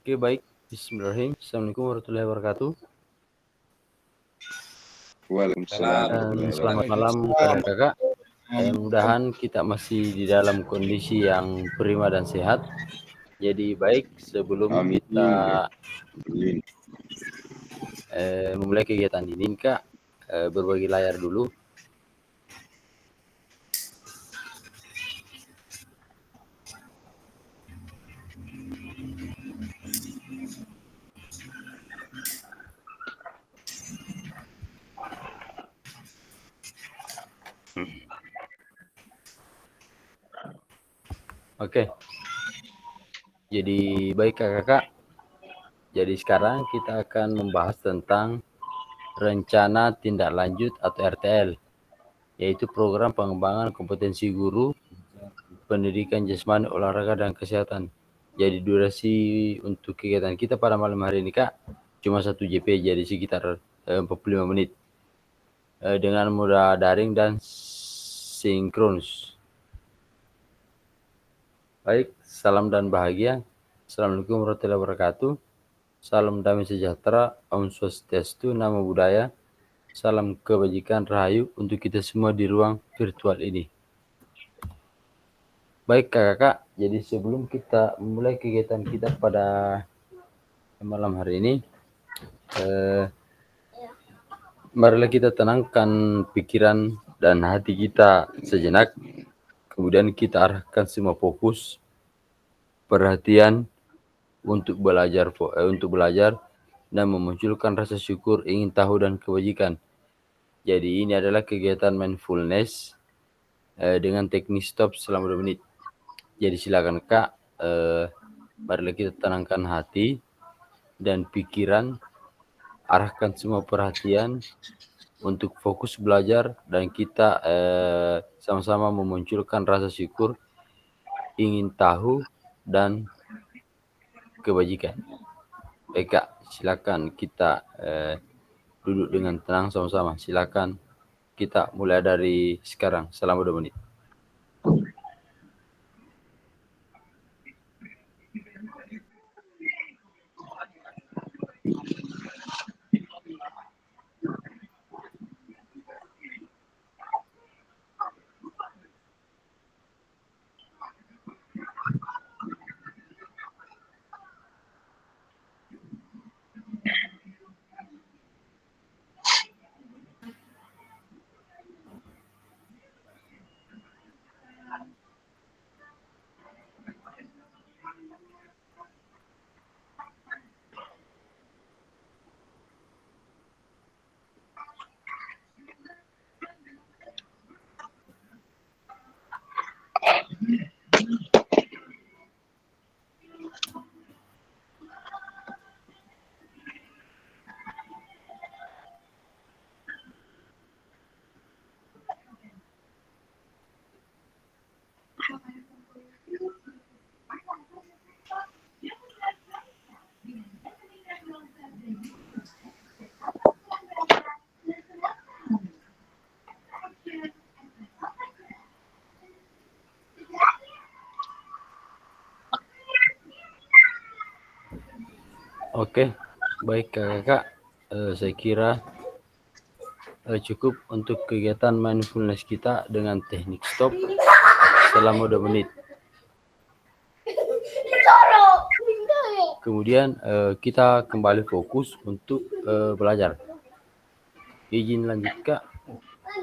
Oke, baik. Bismillahirrahmanirrahim. Assalamualaikum warahmatullahi wabarakatuh. Waalaikumsalam. Dan selamat malam kakak-kakak. Mudah-mudahan kita masih di dalam kondisi yang prima dan sehat. Jadi baik, sebelum kita memulai kegiatan ini, Kak, berbagi layar dulu. Oke. Jadi baik kakak-kakak. Jadi sekarang kita akan membahas tentang rencana tindak lanjut atau RTL, yaitu program pengembangan kompetensi guru, pendidikan jasmani, olahraga dan kesehatan. Jadi durasi untuk kegiatan kita pada malam hari ini, Kak, cuma 1 JP, jadi sekitar 45 menit. Dengan moda daring dan sinkronus. Baik, salam dan bahagia. Assalamualaikum warahmatullahi wabarakatuh. Salam damai sejahtera, Om Swastiastu, Namo Buddhaya. Salam kebajikan rahayu untuk kita semua di ruang virtual ini. Baik kakak-kakak, jadi sebelum kita memulai kegiatan kita pada malam hari ini, marilah kita tenangkan pikiran dan hati kita sejenak. Kemudian kita arahkan semua fokus perhatian untuk belajar dan memunculkan rasa syukur, ingin tahu dan kebajikan. Jadi ini adalah kegiatan mindfulness dengan teknik stop selama 2 menit. Jadi silakan Kak, marilah kita tenangkan hati dan pikiran, arahkan semua perhatian untuk fokus belajar, dan kita sama-sama memunculkan rasa syukur, ingin tahu dan kebajikan. Baik Kak, silakan kita duduk dengan tenang sama-sama. Silakan kita mulai dari sekarang selama 2 menit. Oke, baik kakak, saya kira cukup untuk kegiatan mindfulness kita dengan teknik stop selama 2 menit. Kemudian kita kembali fokus untuk belajar. Izin lanjut Kak.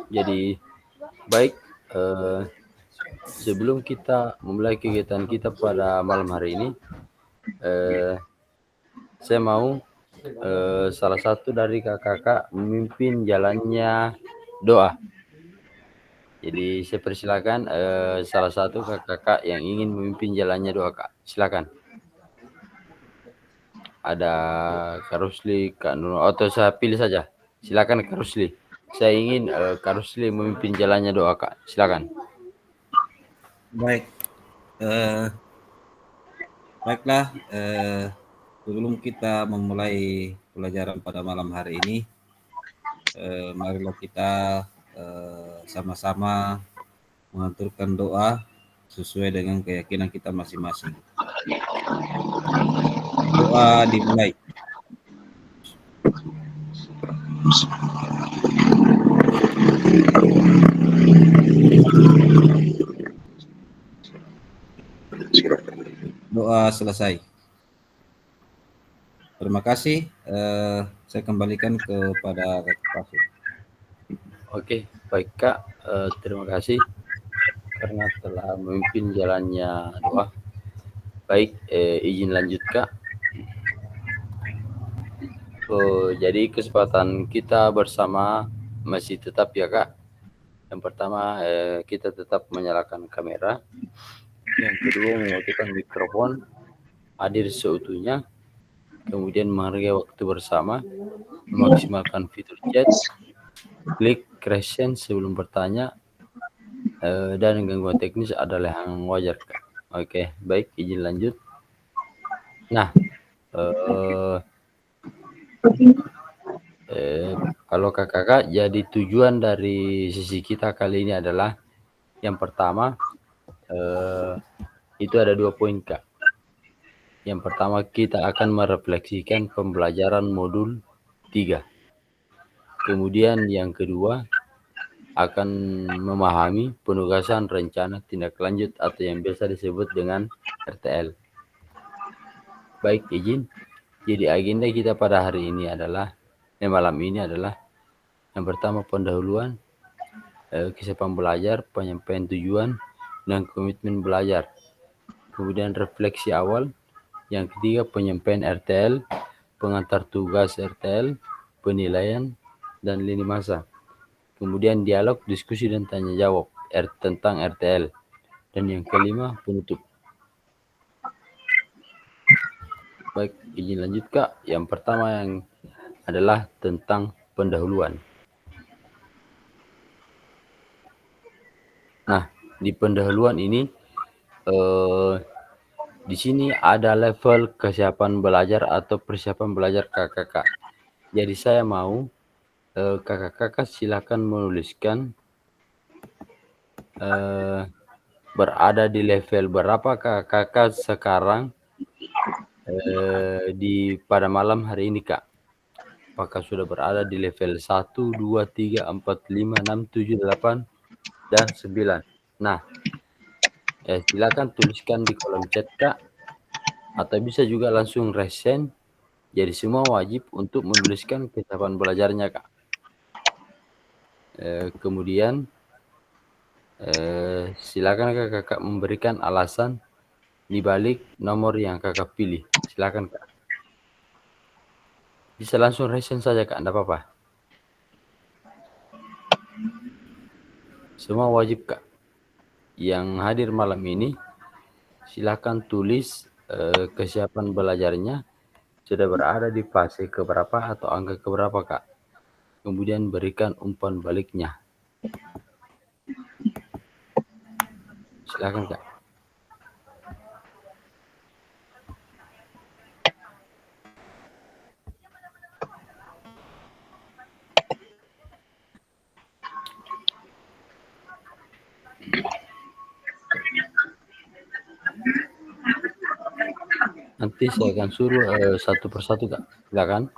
Jadi baik, sebelum kita memulai kegiatan kita pada malam hari ini, saya mau salah satu dari kakak-kakak memimpin jalannya doa. Jadi saya persilakan salah satu kakak-kakak yang ingin memimpin jalannya doa, Kak. Silakan. Ada Kak Rusli, Kak Nur, atau saya pilih saja. Silakan Kak Rusli. Saya ingin Kak Rusli memimpin jalannya doa, Kak. Silakan. Baik. Baiklah, sebelum kita memulai pelajaran pada malam hari ini, marilah kita sama-sama mengaturkan doa sesuai dengan keyakinan kita masing-masing. Doa doa dimulai. Doa selesai. Terima kasih. Saya kembalikan kepada Kak Fasil. Oke, baik Kak. Terima kasih karena telah memimpin jalannya doa. Baik, izin lanjut Kak. Jadi kesempatan kita bersama masih tetap ya Kak. Yang pertama kita tetap menyalakan kamera. Yang kedua mematikan mikrofon, hadir seutuhnya. Kemudian menghargai waktu bersama, memaksimalkan fitur chat, klik crescent sebelum bertanya, dan gangguan teknis adalah yang wajar Kak. Oke, baik, izin lanjut. Nah, kalau kakak, jadi tujuan dari sesi kita kali ini adalah yang pertama itu ada 2 poin Kak. Yang pertama kita akan merefleksikan pembelajaran modul 3. Kemudian yang kedua akan memahami penugasan rencana tindak lanjut atau yang biasa disebut dengan RTL. Baik, izin. Jadi agenda kita pada hari ini adalah malam ini adalah yang pertama pendahuluan, kesiapan belajar, penyampaian tujuan, dan komitmen belajar. Kemudian refleksi awal. Yang ketiga penyampaian RTL, pengantar tugas RTL, penilaian, dan lini masa. Kemudian dialog, diskusi, dan tanya jawab tentang RTL. Dan yang kelima penutup. Baik, izin lanjut Kak. Yang pertama yang adalah tentang pendahuluan. Nah, di pendahuluan ini di sini ada level kesiapan belajar atau persiapan belajar kakak-kakak. Jadi saya mau kakak-kakak silakan menuliskan berada di level berapa kakak-kakak sekarang pada malam hari ini Kak. Apakah sudah berada di level 1, 2, 3, 4, 5, 6, 7, 8, dan 9. Nah, silakan tuliskan di kolom chat Kak. Atau bisa juga langsung resend. Jadi semua wajib untuk menuliskan kesiapan belajarnya Kak. Kemudian silakan kakak memberikan alasan di balik nomor yang kakak pilih. Silakan Kak. Bisa langsung resend saja Kak, enggak apa-apa. Semua wajib Kak. Yang hadir malam ini silakan tulis kesiapan belajarnya sudah berada di fase keberapa atau angka keberapa Kak. Kemudian berikan umpan baliknya. Silakan Kak. Nanti saya akan suruh satu persatu Kak. Silakan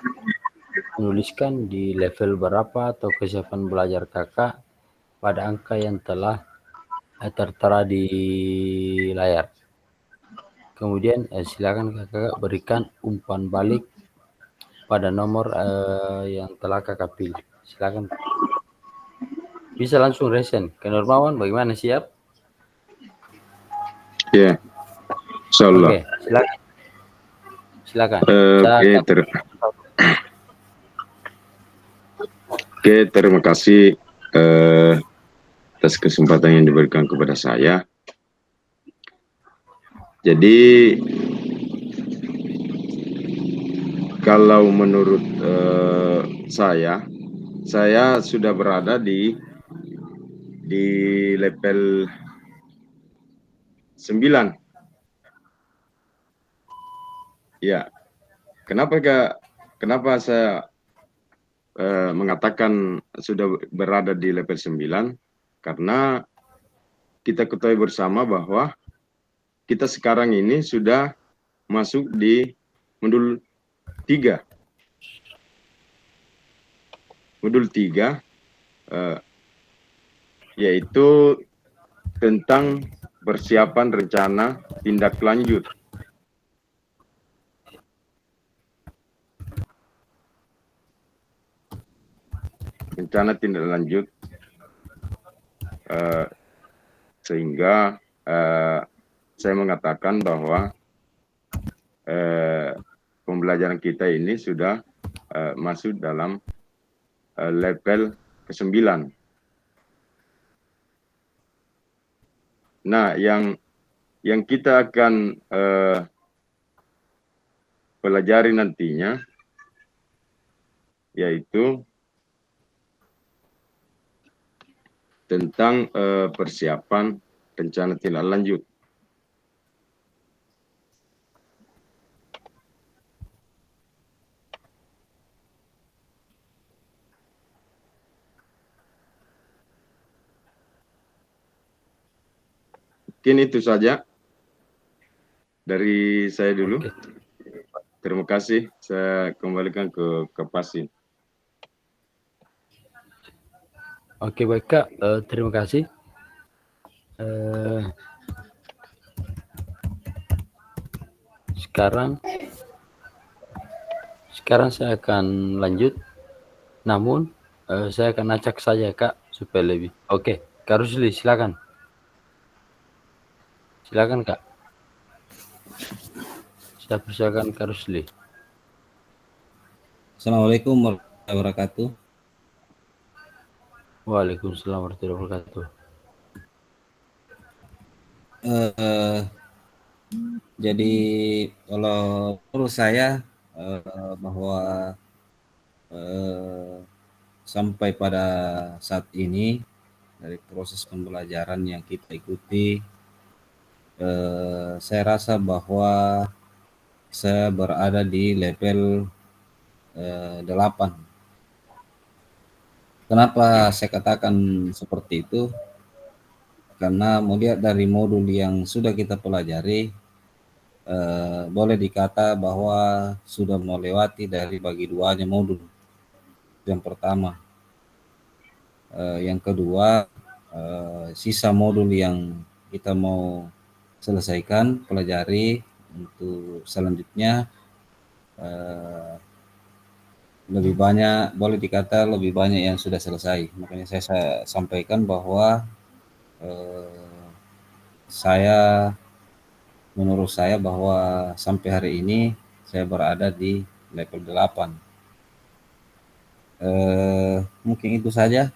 menuliskan di level berapa atau kesiapan belajar kakak pada angka yang telah tertera di layar. Kemudian silakan kakak berikan umpan balik pada nomor yang telah kakak pilih. Silakan. Bisa langsung resend. Ke Nurmawan, bagaimana, siap? Ya, insyaallah. Oke, silakan. Silakan. Oke, terima kasih atas kesempatan yang diberikan kepada saya. Jadi kalau menurut saya sudah berada di level 9. Ya, kenapa saya mengatakan sudah berada di level 9? Karena kita ketahui bersama bahwa kita sekarang ini sudah masuk di modul 3. Modul 3 yaitu tentang persiapan rencana tindak lanjut. Rencana tindak lanjut sehingga saya mengatakan bahwa pembelajaran kita ini sudah masuk dalam level ke-9. Nah, yang kita akan pelajari nantinya yaitu tentang persiapan rencana tindak lanjut. Mungkin itu saja dari saya dulu. Oke. Terima kasih. Saya kembalikan ke Pasin. Oke, baik Kak, terima kasih. Sekarang saya akan lanjut, namun saya akan acak saja Kak supaya lebih. Oke, Kak Rusli silakan. Silakan Kak. Saya persilakan Kak Rusli. Assalamualaikum warahmatullahi wabarakatuh. Waalaikumsalam warahmatullahi wabarakatuh. Jadi kalau menurut saya bahwa sampai pada saat ini dari proses pembelajaran yang kita ikuti, saya rasa bahwa saya berada di level 8. Kenapa saya katakan seperti itu? Karena melihat dari modul yang sudah kita pelajari, boleh dikata bahwa sudah melewati dari bagi duanya modul. Yang pertama. Yang kedua, sisa modul yang kita mau selesaikan, pelajari untuk selanjutnya lebih banyak, boleh dikata lebih banyak yang sudah selesai. Makanya saya sampaikan bahwa menurut saya bahwa sampai hari ini saya berada di level 8. Mungkin itu saja.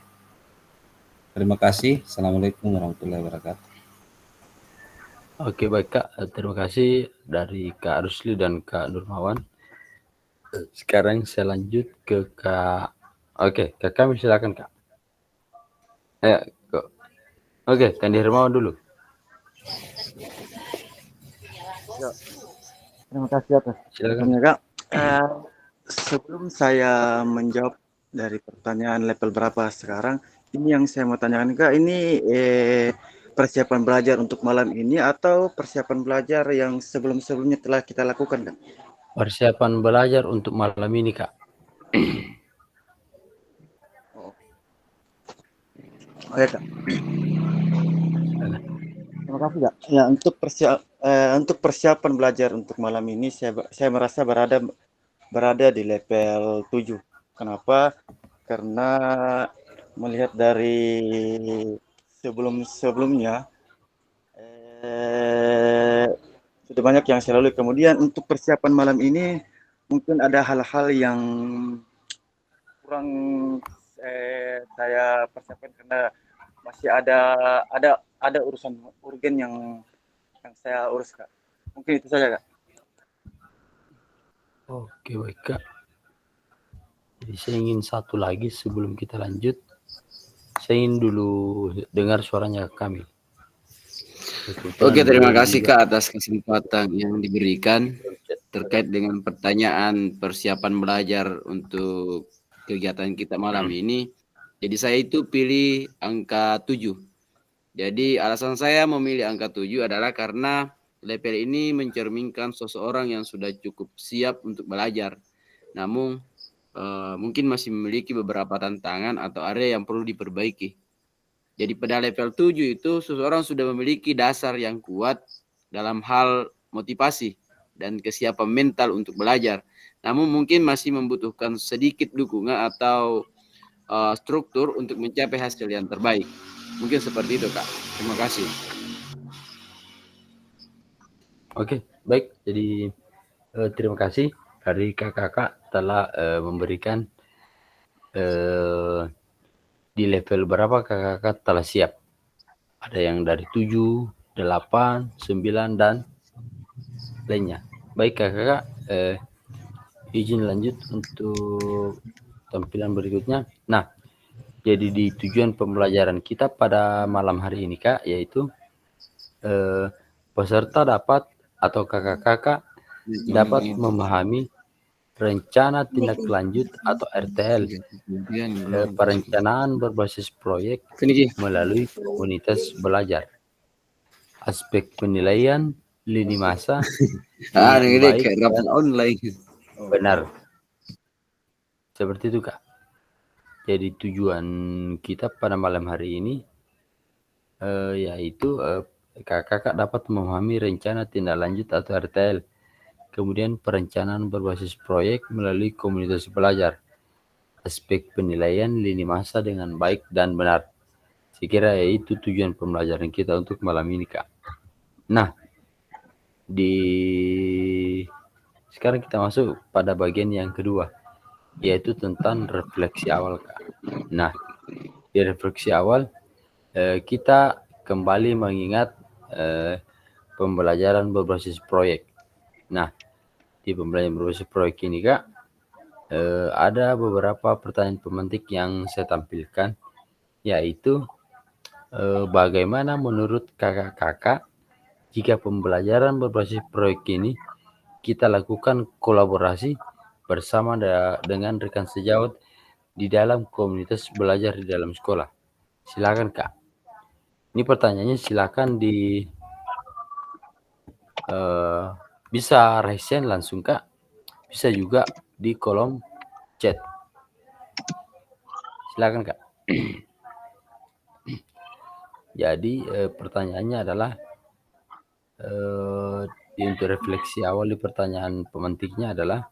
Terima kasih. Assalamualaikum warahmatullahi wabarakatuh. Oke, baik Kak, terima kasih dari Kak Rusli dan Kak Nurmawan. Sekarang saya lanjut ke Kak. Oke, Kak kami silakan Kak. Oke, Kandi Hermawan dulu. Ya, terima kasih atas Silakan. pertanyaannya Kak. Sebelum saya menjawab dari pertanyaan level berapa sekarang, ini yang saya mau tanyakan Kak, ini persiapan belajar untuk malam ini atau persiapan belajar yang sebelum-sebelumnya telah kita lakukan Kak? Persiapan belajar untuk malam ini Kak. Oh ya Kak. Terima kasih Kak. Ya, untuk persiapan belajar untuk malam ini saya merasa berada di level 7. Kenapa? Karena melihat dari sebelumnya sudah banyak yang saya lalui. Kemudian untuk persiapan malam ini mungkin ada hal-hal yang kurang saya persiapkan karena masih ada urusan urgen yang saya urus Kak. Mungkin itu saja Kak. Oke, baik Kak. Jadi saya ingin satu lagi sebelum kita lanjut. Saya ingin dulu dengar suaranya kami. Oke, terima kasih Kak atas kesempatan yang diberikan terkait dengan pertanyaan persiapan belajar untuk kegiatan kita malam ini. Jadi saya itu pilih angka 7. Jadi alasan saya memilih angka 7 adalah karena level ini mencerminkan seseorang yang sudah cukup siap untuk belajar, namun mungkin masih memiliki beberapa tantangan atau area yang perlu diperbaiki. Jadi pada level 7 itu seseorang sudah memiliki dasar yang kuat dalam hal motivasi dan kesiapan mental untuk belajar, namun mungkin masih membutuhkan sedikit dukungan atau struktur untuk mencapai hasil yang terbaik. Mungkin seperti itu, Kak. Terima kasih. Oke, baik. Jadi terima kasih dari kakak-kakak telah memberikan di level berapa kakak-kakak telah siap. Ada yang dari 7, 8, 9, dan lainnya. Baik kakak-kakak, izin lanjut untuk tampilan berikutnya. Nah, jadi di tujuan pembelajaran kita pada malam hari ini Kak, yaitu peserta dapat atau kakak-kakak dapat memahami rencana tindak lanjut atau RTL, perencanaan berbasis proyek melalui komunitas belajar, aspek penilaian, lini masa, ini baik kayak rapat online. benar. Seperti itu Kak. Jadi tujuan kita pada malam hari ini yaitu kakak-kakak dapat memahami rencana tindak lanjut atau RTL, kemudian perencanaan berbasis proyek melalui komunitas belajar, aspek penilaian lini masa dengan baik dan benar. Saya kira itu tujuan pembelajaran kita untuk malam ini Kak. Nah, sekarang kita masuk pada bagian yang kedua, yaitu tentang refleksi awal Kak. Nah, di refleksi awal kita kembali mengingat pembelajaran berbasis proyek. Nah, di pembelajaran berbasis proyek ini Kak, ada beberapa pertanyaan pemantik yang saya tampilkan, yaitu bagaimana menurut kakak-kakak jika pembelajaran berbasis proyek ini kita lakukan kolaborasi bersama dengan rekan sejawat di dalam komunitas belajar di dalam sekolah. Silakan Kak. Ini pertanyaannya silakan bisa resen langsung Kak, bisa juga di kolom chat. Silakan Kak. Jadi pertanyaannya adalah untuk refleksi awal di pertanyaan pemantiknya adalah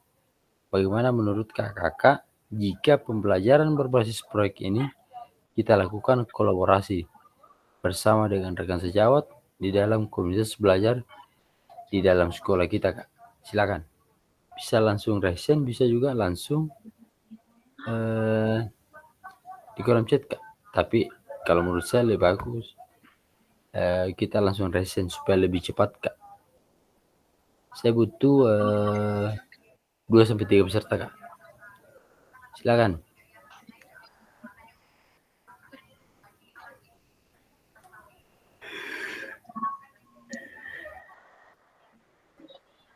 bagaimana menurut kakak jika pembelajaran berbasis proyek ini kita lakukan kolaborasi bersama dengan rekan sejawat di dalam komunitas belajar di dalam sekolah kita Kak. Silakan. Bisa langsung resen, bisa juga langsung di kolom chat Kak. Tapi kalau menurut saya lebih bagus kita langsung resen supaya lebih cepat Kak. Saya butuh 2-3 peserta Kak. Silakan.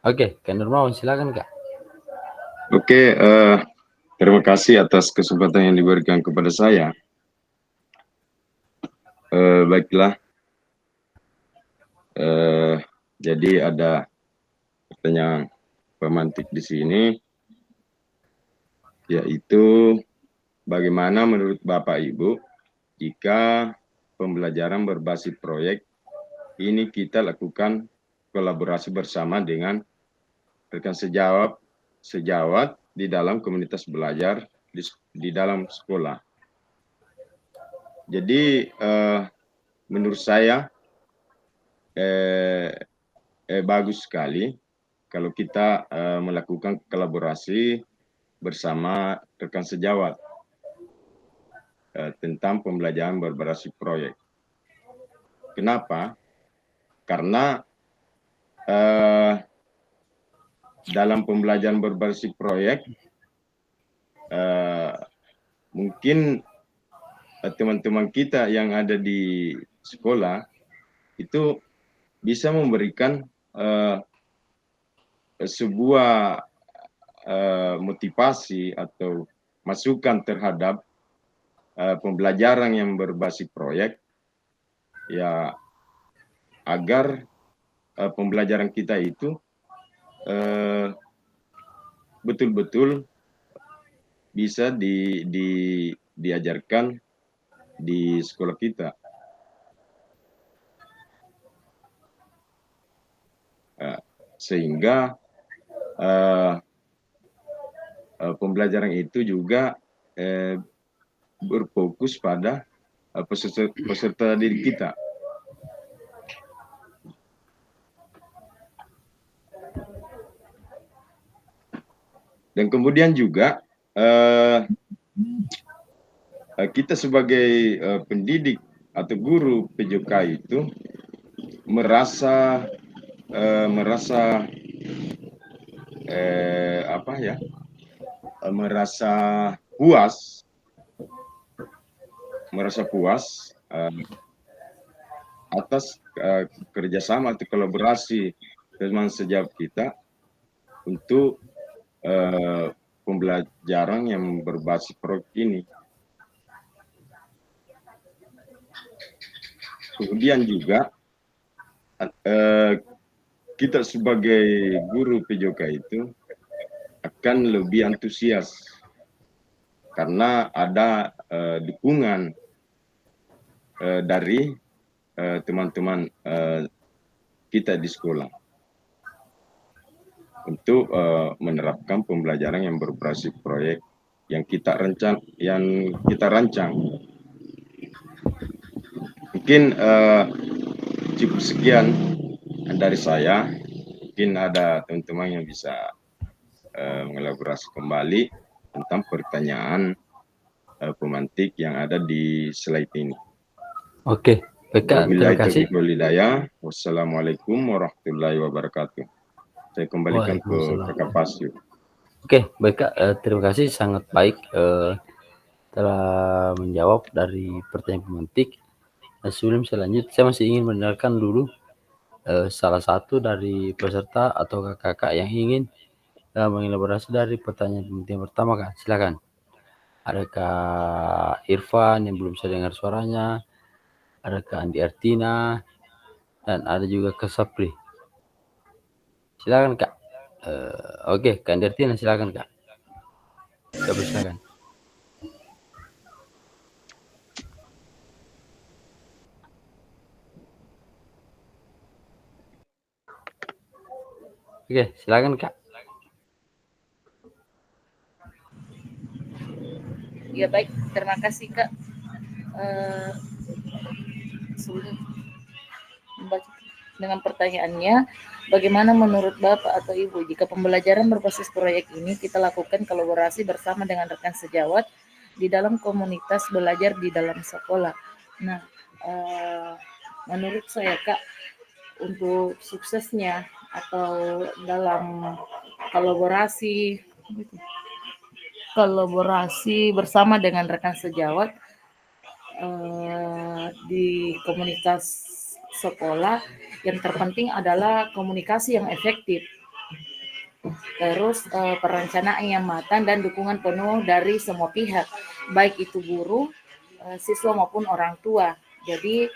Oke, Kak Nurmawan silakan Kak. Oke, terima kasih atas kesempatan yang diberikan kepada saya. Baiklah, jadi ada pertanyaan pemantik di sini, yaitu bagaimana menurut Bapak Ibu jika pembelajaran berbasis proyek ini kita lakukan kolaborasi bersama dengan rekan sejawat di dalam komunitas belajar di dalam sekolah. Jadi menurut saya bagus sekali kalau kita melakukan kolaborasi bersama rekan sejawat tentang pembelajaran berbasis proyek. Kenapa? Karena dalam pembelajaran berbasis proyek mungkin teman-teman kita yang ada di sekolah itu bisa memberikan sebuah motivasi atau masukan terhadap pembelajaran yang berbasis proyek, ya agar pembelajaran kita itu betul-betul bisa diajarkan di sekolah kita. Sehingga pembelajaran itu juga berfokus pada peserta didik kita. Dan kemudian juga kita sebagai pendidik atau guru PJK itu merasa puas atas kerjasama atau kolaborasi teman sejawat kita untuk pembelajaran yang berbasis proyek ini. Kemudian juga kita sebagai guru PJK itu akan lebih antusias karena ada dukungan dari teman-teman kita di sekolah untuk menerapkan pembelajaran yang berbasis proyek yang kita rancang. Mungkin cukup sekian dari saya. Mungkin ada teman-teman yang bisa mengelaborasi kembali tentang pertanyaan pemantik yang ada di slide ini. Oke, baik Kak, terima kasih. Wassalamualaikum warahmatullahi wabarakatuh. Saya kembalikan ke Kakak Pasyu. Oke, baik Kak, terima kasih, sangat baik telah menjawab dari pertanyaan pemantik. Sebelum saya lanjut, saya masih ingin mendengarkan dulu salah satu dari peserta atau kakak yang ingin mengelaborasi dari pertanyaan pemantik yang pertama, Kak. Silakan. Ada Kak Irfan yang belum saya dengar suaranya, ada Kak Andi Artina, dan ada juga Kak Sapri. Silakan Kak. Oke, Kak Andi Artina, silakan Kak. Silakan. Oke, silakan Kak. Ya baik, terima kasih Kak. Dengan pertanyaannya, bagaimana menurut Bapak atau Ibu jika pembelajaran berbasis proyek ini kita lakukan kolaborasi bersama dengan rekan sejawat di dalam komunitas belajar di dalam sekolah? Nah, menurut saya Kak, untuk suksesnya atau dalam kolaborasi bersama dengan rekan sejawat di komunitas sekolah, yang terpenting adalah komunikasi yang efektif, terus perencanaan yang matang dan dukungan penuh dari semua pihak, baik itu guru, siswa maupun orang tua. Jadi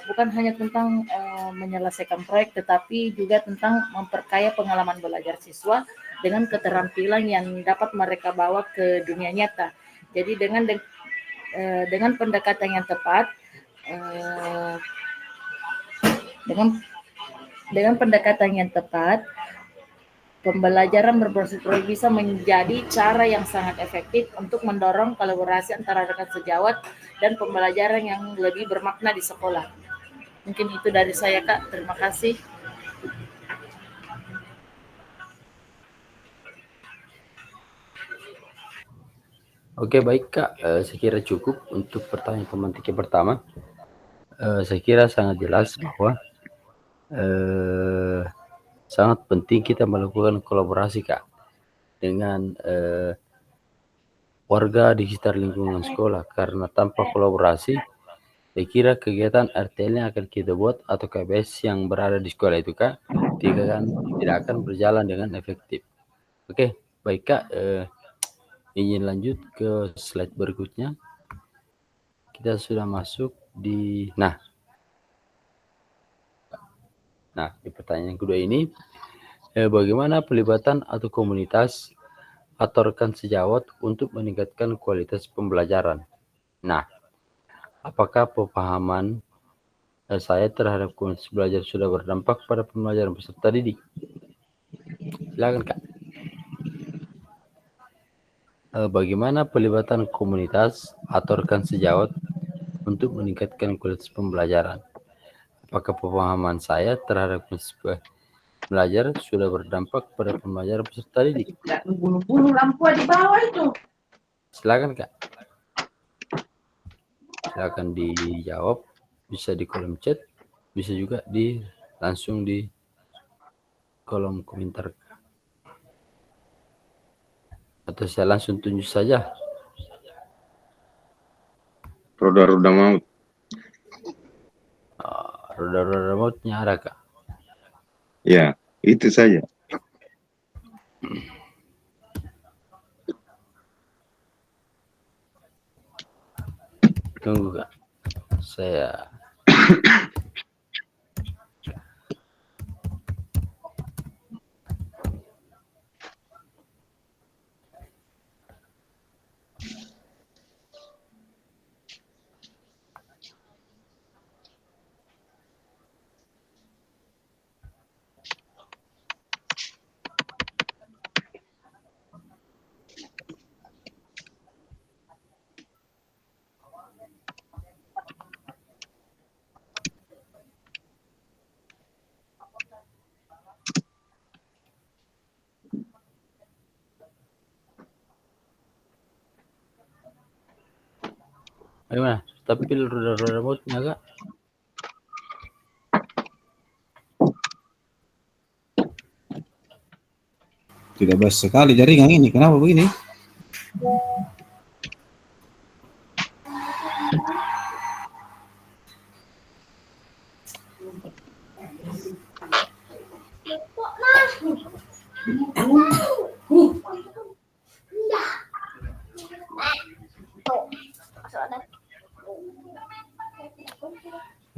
bukan hanya tentang menyelesaikan proyek, tetapi juga tentang memperkaya pengalaman belajar siswa dengan keterampilan yang dapat mereka bawa ke dunia nyata. Jadi dengan pendekatan yang tepat, dengan pendekatan yang tepat, pembelajaran berbasis proyek bisa menjadi cara yang sangat efektif untuk mendorong kolaborasi antara rekan sejawat dan pembelajaran yang lebih bermakna di sekolah. Mungkin itu dari saya Kak, terima kasih. Oke, baik Kak, saya kira cukup untuk pertanyaan pemantik yang pertama. Saya kira sangat jelas bahwa sangat penting kita melakukan kolaborasi Kak dengan warga di sekitar lingkungan sekolah, karena tanpa kolaborasi saya kira kegiatan RTL yang akan kita buat atau KBS yang berada di sekolah itu Kak tidak akan berjalan dengan efektif. Oke, baik Kak, ingin lanjut ke slide berikutnya. Kita sudah masuk di Nah, di pertanyaan kedua ini, bagaimana pelibatan atau komunitas atau rekan sejawat untuk meningkatkan kualitas pembelajaran? Nah, apakah pemahaman saya terhadap komunitas belajar sudah berdampak pada pembelajaran peserta didik? Silakan, Kak. Bagaimana pelibatan komunitas atau rekan sejawat untuk meningkatkan kualitas pembelajaran? Apakah pemahaman saya terhadap komunitas belajar sudah berdampak pada pembelajaran peserta didik? Bulu-bulu lampu di bawah itu. Silakan, Kak. Silakan dijawab, bisa di kolom chat, bisa juga langsung di kolom komentar. Atau saya langsung tunjuk saja. Roda-roda maut. Roda-roda mautnya ada, Kak? Ya, itu saja. Tunggu, Kak. Saya bagaimana? Tampil roda-roda mautnya, Kak? Tidak baik sekali jaringan ini. Kenapa begini?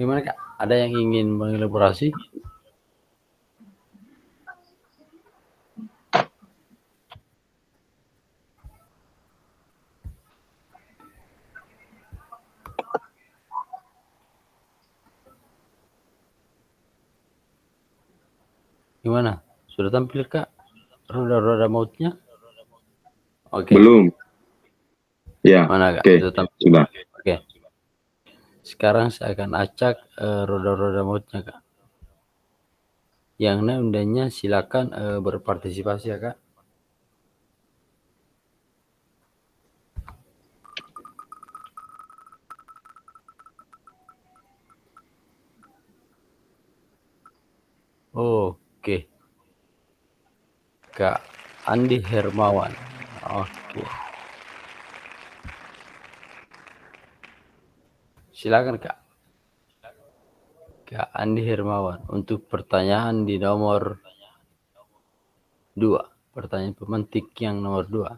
Gimana, Kak? Ada yang ingin mengelaborasi? Gimana? Sudah tampil, Kak? Roda-roda mautnya? Oke. Belum. Ya, Mana, Kak? oke. Sudah tampil. Sudah. Oke. Sekarang saya akan acak roda-roda mautnya, Kak. Yang undangnya silakan berpartisipasi, ya, Kak. Oke. Kak Andi Hermawan. Oke. Silakan, Kak. Kak Andi Hermawan untuk pertanyaan di nomor 2. Pertanyaan pemantik yang nomor 2.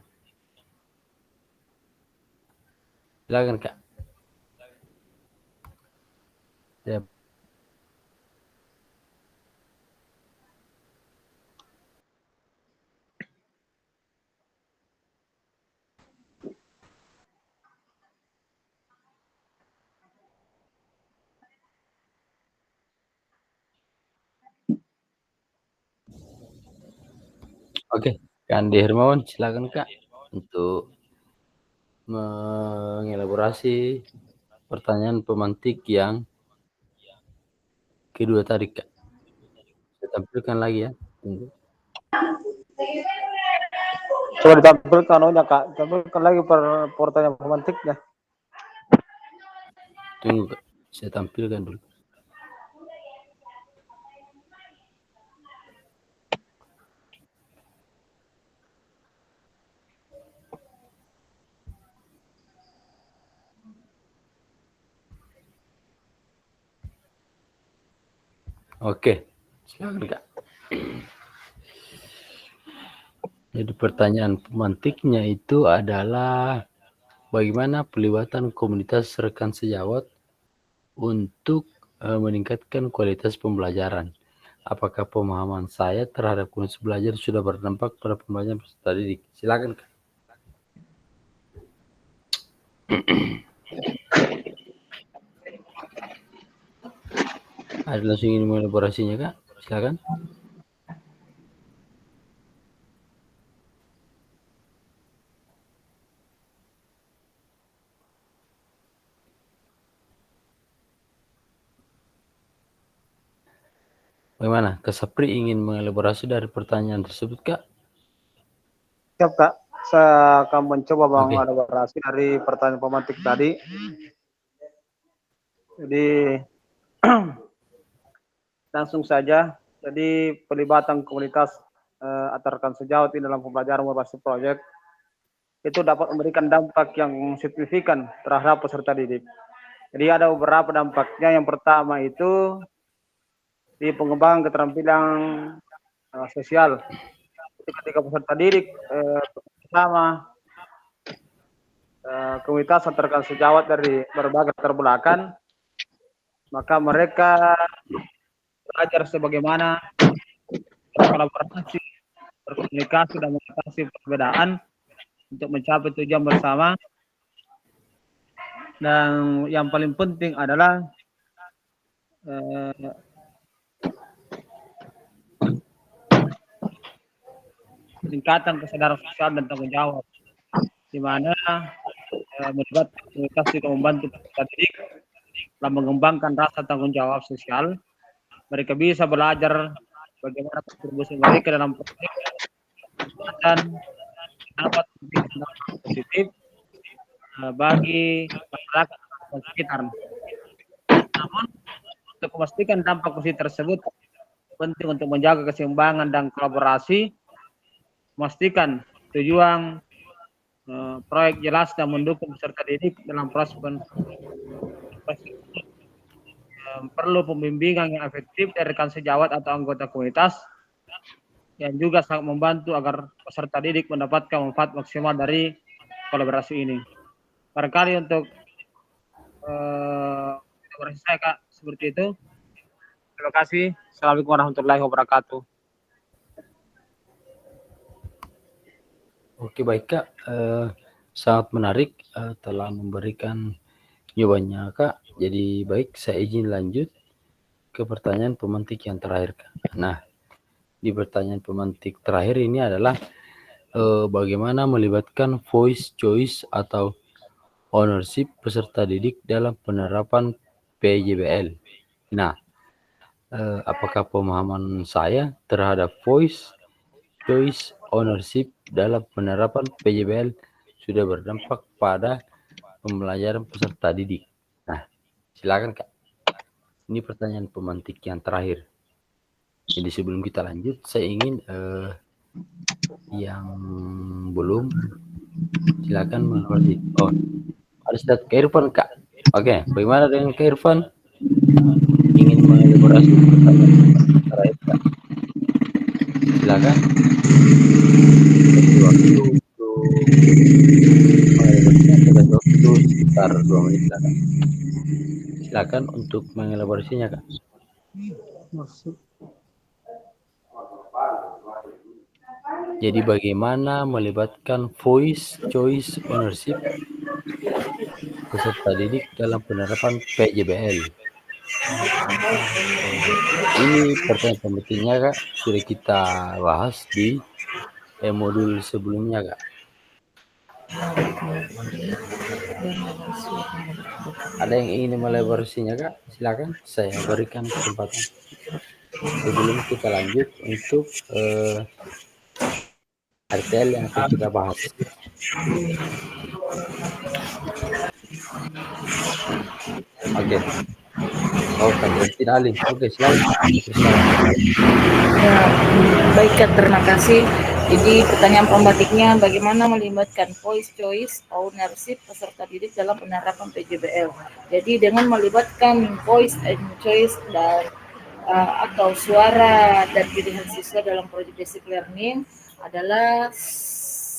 Silakan, Kak. Ya. Oke, Kak Andi Hermawan, silakan, Kak, untuk mengelaborasi pertanyaan pemantik yang kedua tadi, Kak. Saya tampilkan lagi ya. Tunggu. Coba ditampilkan ohnya, Kak. Tampilkan lagi pertanyaan pemantiknya. Tunggu, Kak. Saya tampilkan dulu. Oke, silakan, Kak. Jadi pertanyaan pemantiknya itu adalah bagaimana pelibatan komunitas rekan sejawat untuk meningkatkan kualitas pembelajaran. apakah pemahaman saya terhadap kondisi belajar sudah berdampak pada pembelajaran peserta didik? Silakan. Ada langsung ingin mengelaborasinya, Kak? Silakan. Bagaimana? Kak Sapri ingin mengelaborasi dari pertanyaan tersebut, Kak? Siap, Kak. Saya akan mencoba Oke. mengelaborasi dari pertanyaan pemantik tadi. Jadi langsung saja. Jadi pelibatan komunitas antar rekan sejawat di dalam pembelajaran berbasis proyek itu dapat memberikan dampak yang signifikan terhadap peserta didik. Jadi ada beberapa dampaknya. Yang pertama itu di pengembangan keterampilan sosial. Jadi ketika peserta didik bersama komunitas antar rekan sejawat dari berbagai latar belakang, maka mereka belajar sebagaimana berkolaborasi, berkomunikasi, dan mengatasi perbedaan untuk mencapai tujuan bersama. Dan yang paling penting adalah peningkatan kesadaran sosial dan tanggung jawab, di mana melibatkan komunitas juga membantu peserta didik dalam mengembangkan rasa tanggung jawab sosial. Mereka bisa belajar bagaimana kontribusi mereka dalam proyek dan dapat dampak positif bagi masyarakat dan sekitar. Namun untuk memastikan dampak positif tersebut penting untuk menjaga keseimbangan dan kolaborasi, memastikan tujuan proyek jelas dan mendukung peserta didik dalam proses perlu pembimbingan yang efektif dari rekan sejawat atau anggota komunitas yang juga sangat membantu agar peserta didik mendapatkan manfaat maksimal dari kolaborasi ini. Barangkali untuk kolaborasi saya, Kak, seperti itu. Terima kasih. Assalamualaikum warahmatullahi wabarakatuh. Oke, baik, Kak. Sangat menarik telah memberikan jawabannya, Kak. Jadi baik, saya izin lanjut ke pertanyaan pemantik yang terakhir, Kak. Nah, di pertanyaan pemantik terakhir ini adalah bagaimana melibatkan voice choice atau ownership peserta didik dalam penerapan PJBL. Nah, apakah pemahaman saya terhadap voice choice ownership dalam penerapan PJBL sudah berdampak pada pembelajaran peserta didik? Nah, silakan, Kak. Ini pertanyaan pemantik yang terakhir. Jadi sebelum kita lanjut, saya ingin yang belum silakan mengikuti. Oh, ada Kak Irfan, Kak. Oke, bagaimana dengan Kak Irfan? Ingin mengelaborasi pertanyaan terakhir, Kak. Silakan. Waktu untuk waktu sekitar 2 menit, silakan. Silakan untuk mengelaborasinya, Kak. Jadi bagaimana melibatkan voice choice ownership peserta didik dalam penerapan PJBL? Ini pertanyaan pentingnya, Kak, sudah kita bahas di modul sebelumnya, Kak. Ada yang ingin mengelaborasinya, Kak? Silakan, saya berikan kesempatan. Sebelum kita lanjut untuk RTL yang akan kita bahas. Oke. Oh, Kak Justin Ali. Oke, silakan. Ya, baik, Kak, terima kasih. Jadi pertanyaan pembatiknya, bagaimana melibatkan voice choice ownership peserta didik dalam penerapan PJBL. Jadi dengan melibatkan voice and choice dan atau suara dan pilihan siswa dalam proyek basic learning adalah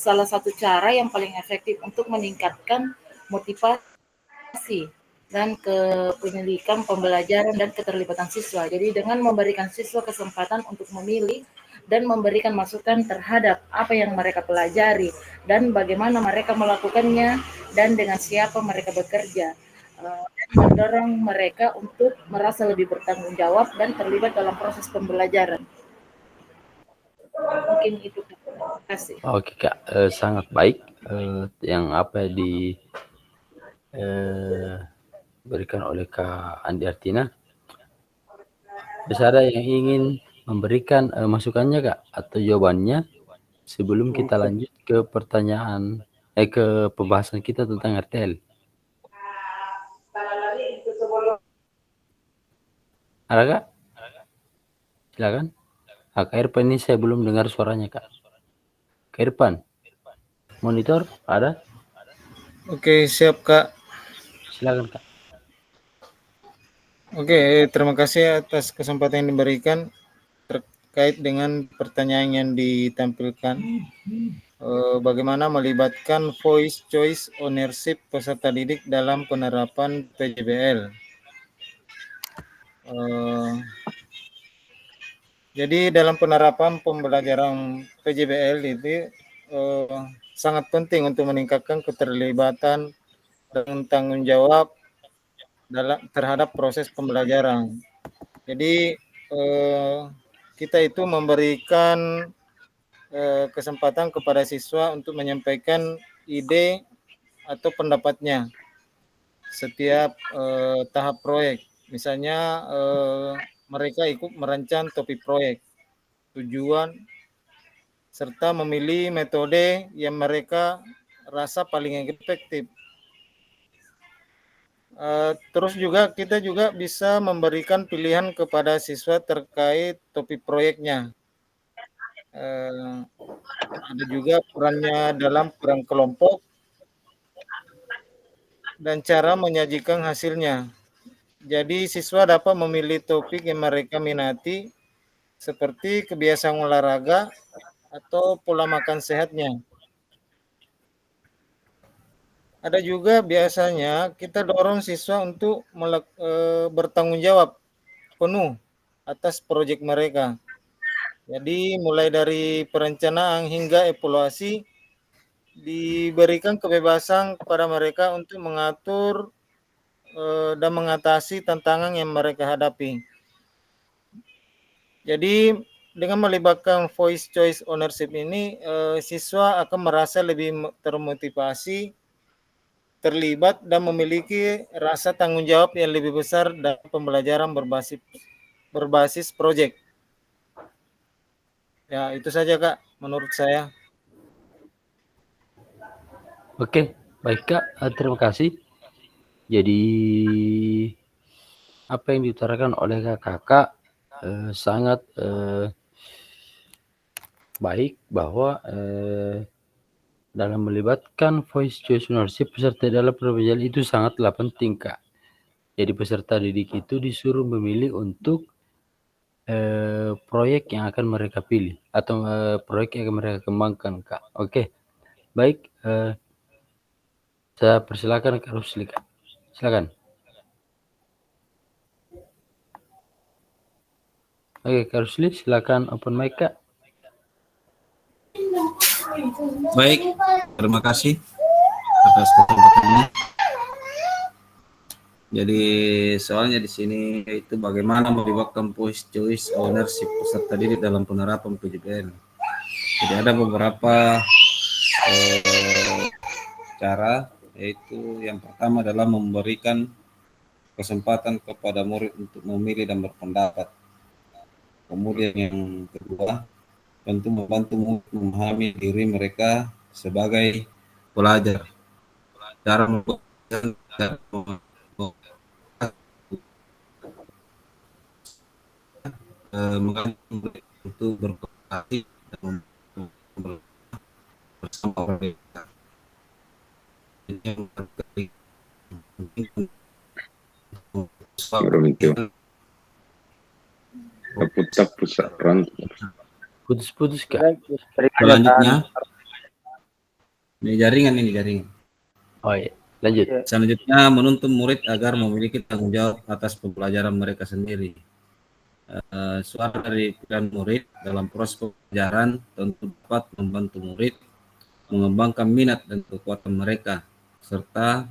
salah satu cara yang paling efektif untuk meningkatkan motivasi dan kepenyelidikan pembelajaran dan keterlibatan siswa. Jadi dengan memberikan siswa kesempatan untuk memilih dan memberikan masukan terhadap apa yang mereka pelajari dan bagaimana mereka melakukannya dan dengan siapa mereka bekerja, dan mendorong mereka untuk merasa lebih bertanggung jawab dan terlibat dalam proses pembelajaran. Mungkin itu. Terima kasih. Oke Kak, sangat baik yang apa berikan oleh Kak Andi Artina. Bisa ada yang ingin memberikan masukannya Kak atau jawabannya sebelum kita lanjut ke pertanyaan ke pembahasan kita tentang RTL. Ada Kak? Silakan. Kak Irfan, ini saya belum dengar suaranya Kak. Kak Irfan, monitor ada? Oke, siap Kak. Silakan Kak. Oke, terima kasih atas kesempatan yang diberikan terkait dengan pertanyaan yang ditampilkan. Bagaimana melibatkan voice choice ownership peserta didik dalam penerapan PJBL. Jadi dalam penerapan pembelajaran PJBL itu sangat penting untuk meningkatkan keterlibatan dan tanggung jawab terhadap proses pembelajaran. Jadi kita itu memberikan kesempatan kepada siswa untuk menyampaikan ide atau pendapatnya setiap tahap proyek. Misalnya mereka ikut merancang topik proyek, tujuan, serta memilih metode yang mereka rasa paling efektif. Terus juga kita juga bisa memberikan pilihan kepada siswa terkait topik proyeknya. Ada juga perannya dalam peran kelompok dan cara menyajikan hasilnya. Jadi siswa dapat memilih topik yang mereka minati seperti kebiasaan olahraga atau pola makan sehatnya. Ada juga biasanya kita dorong siswa untuk bertanggung jawab penuh atas proyek mereka. Jadi mulai dari perencanaan hingga evaluasi diberikan kebebasan kepada mereka untuk mengatur dan mengatasi tantangan yang mereka hadapi. Jadi dengan melibatkan voice choice ownership ini, siswa akan merasa lebih termotivasi, terlibat dan memiliki rasa tanggung jawab yang lebih besar dalam pembelajaran berbasis proyek. Ya, itu saja Kak menurut saya. Oke, baik Kak, terima kasih. Jadi apa yang diutarakan oleh kakak sangat baik bahwa dalam melibatkan voice choice ownership peserta dalam pembelajaran itu sangatlah penting Kak. Jadi peserta didik itu disuruh memilih untuk proyek yang akan mereka pilih atau proyek yang akan mereka kembangkan Kak. Oke, baik. Saya persilakan Kak Rusli Kak. Silakan. Oke, Kak Rusli, silakan open mic Kak. Baik, terima kasih atas kesempatannya. Jadi soalnya di sini yaitu bagaimana melibatkan voice choice ownership peserta didik dalam penerapan PJBL. Jadi ada beberapa cara, yaitu yang pertama adalah memberikan kesempatan kepada murid untuk memilih dan berpendapat. Kemudian yang kedua, tentu membantu murid memahami diri mereka sebagai pelajar. Cara murid untuk berkomunikasi dan bersama mereka. Yang Putus-putus Kak. selanjutnya ini jaringan. Oh iya. Lanjut. Selanjutnya, menuntun murid agar memiliki tanggung jawab atas pembelajaran mereka sendiri. Suara dari pilihan murid dalam proses pembelajaran tentu dapat membantu murid mengembangkan minat dan kekuatan mereka, serta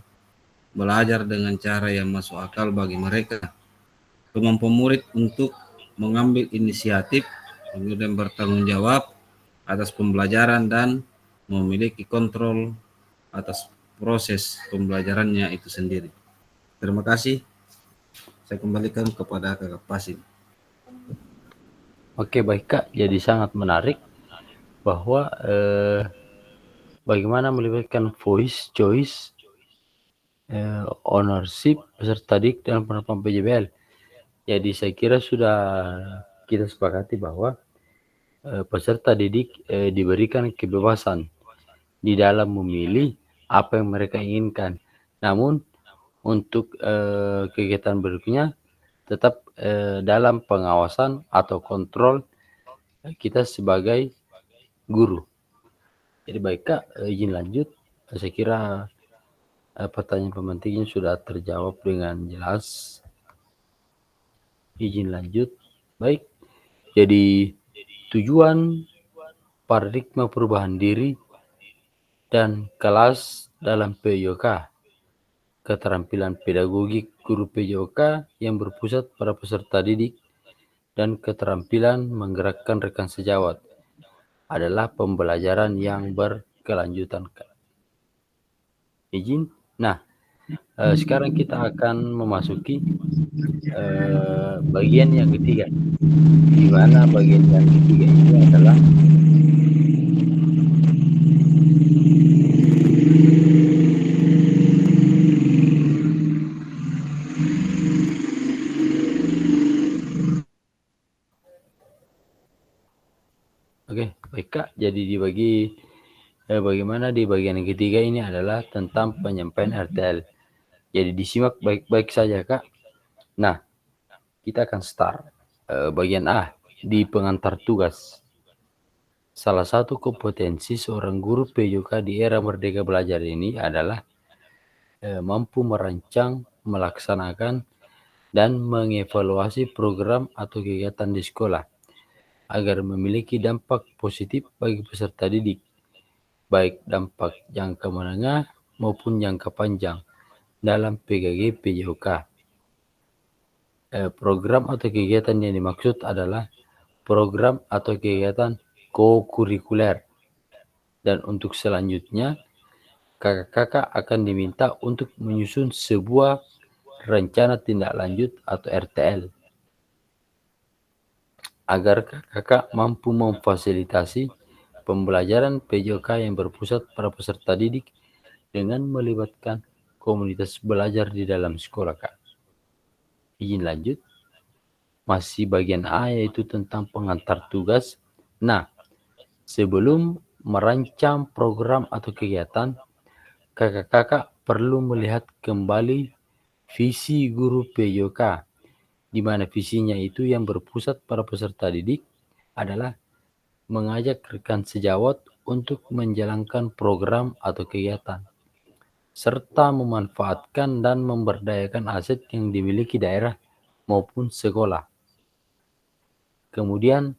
belajar dengan cara yang masuk akal bagi mereka. Kemampuan murid untuk mengambil inisiatif, kemudian bertanggung jawab atas pembelajaran dan memiliki kontrol atas proses pembelajarannya itu sendiri. Terima kasih. Saya kembalikan kepada Kakak Pasin. Oke, baik Kak. Jadi sangat menarik bahwa bagaimana melibatkan voice, choice, ownership, peserta didik dalam penerapan PJBL. Jadi saya kira sudah kita sepakati bahwa peserta didik diberikan kebebasan di dalam memilih apa yang mereka inginkan. Namun untuk kegiatan berikutnya tetap dalam pengawasan atau kontrol kita sebagai guru. Jadi baik Kak, izin lanjut. Saya kira pertanyaan pemantiknya sudah terjawab dengan jelas. Izin lanjut. Baik. Jadi tujuan paradigma perubahan diri dan kelas dalam PJOK. Keterampilan pedagogik guru PJOK yang berpusat pada peserta didik dan keterampilan menggerakkan rekan sejawat adalah pembelajaran yang berkelanjutan. Izin. Nah, sekarang kita akan memasuki bagian yang ketiga, di mana bagian yang ketiga ini adalah Oke, baik Kak. Jadi dibagi bagaimana di bagian yang ketiga ini adalah tentang penyampaian RTL. Jadi disimak baik-baik saja Kak. Nah, kita akan start bagian A di pengantar tugas. Salah satu kompetensi seorang guru PJOK di era Merdeka Belajar ini adalah mampu merancang, melaksanakan, dan mengevaluasi program atau kegiatan di sekolah agar memiliki dampak positif bagi peserta didik, baik dampak jangka menengah maupun jangka panjang dalam PGG PJOK. Program atau kegiatan yang dimaksud adalah program atau kegiatan co-kurikuler. Dan untuk selanjutnya, kakak-kakak akan diminta untuk menyusun sebuah rencana tindak lanjut atau RTL agar kakak mampu memfasilitasi pembelajaran PJOK yang berpusat pada peserta didik dengan melibatkan komunitas belajar di dalam sekolah Kak. Izin lanjut. Masih bagian A yaitu tentang pengantar tugas. Nah, sebelum merancang program atau kegiatan, kakak-kakak perlu melihat kembali visi guru PJOK, di mana visinya itu yang berpusat pada peserta didik adalah mengajak rekan sejawat untuk menjalankan program atau kegiatan, serta memanfaatkan dan memberdayakan aset yang dimiliki daerah maupun sekolah. Kemudian,